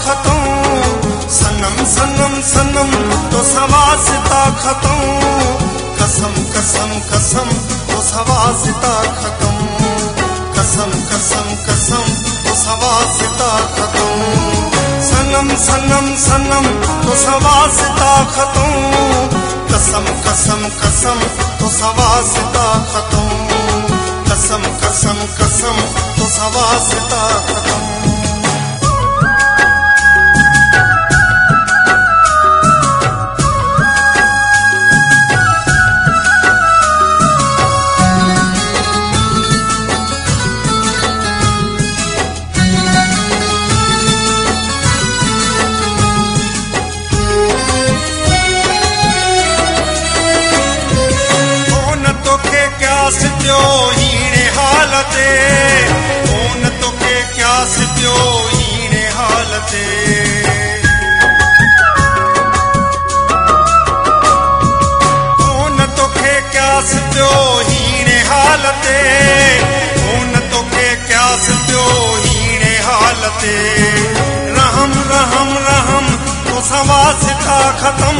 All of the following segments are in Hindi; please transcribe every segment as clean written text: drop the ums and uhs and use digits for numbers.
खत्म, सनम सनम सनम तो सवासिता खत्म, कसम कसम कसम तो सवासिता खत्म, कसम कसम कसम तो सवासिता खत्म, सनम सनम सनम तो सवासिता खत्म, कसम कसम कसम तो सवासिता खत्म, कसम कसम कसम तो सवासिता खत्म। सिप्यो हीणे हालते, ओन तोखे क्या सिप्यो हीणे हालते, ओन तोखे क्या सिप्यो हीणे हालते, ओन तोखे क्या सिप्यो हीणे हालते, रहम रहम रहम तो सवासिता खत्म,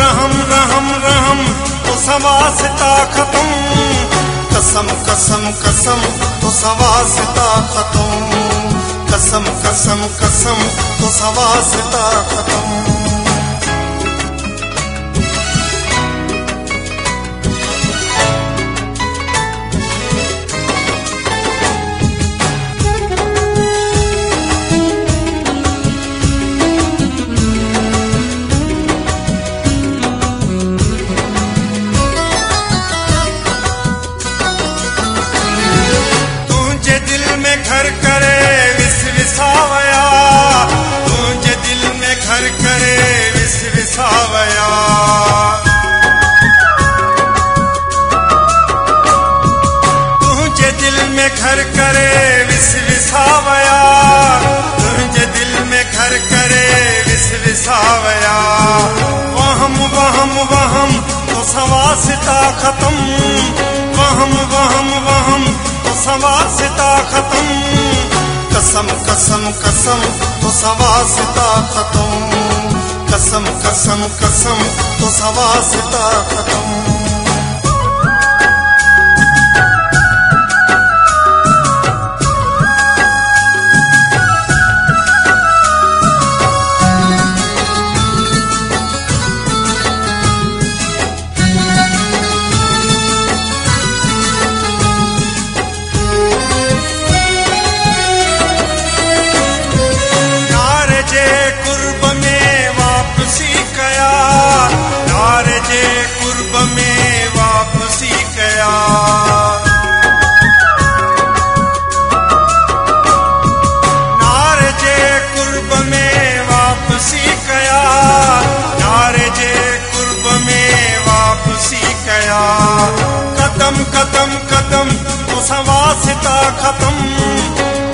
रहम रहम रहम तो सवासिता खत्म, कसम कसम कसम तो सवासिता खत्म, कसम कसम कसम तो सवासिता खत्म। घर करे विस विसावया, तुझे दिल में घर करे विस विसावया, तुझे दिल में घर करे विस विसावया, तुझे दिल में घर करे विस विसावया, वहम वहम वहम तो सवासिता खत्म, वहम वहम वहम सवासिता खत्म, कसम कसम कसम तो सवासिता खत्म, कसम कसम कसम तो सवासिता खत्म। कदम कदम कदम तो सवासिता खत्म,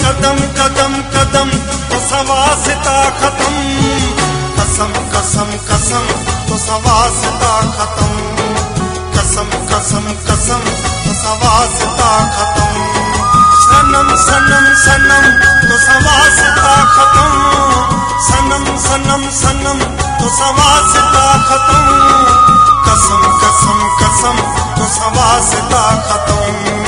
कदम कदम कदम तो सवासिता खत्म, कसम कसम कसम तो सवासिता खत्म, कसम कसम कसम तो सवासिता खत्म, सनम सनम सनम तो सवासिता खत्म, सनम सनम सनम तो सवासिता खत्म, कसम कसम कसम तो सवासिता खत्म।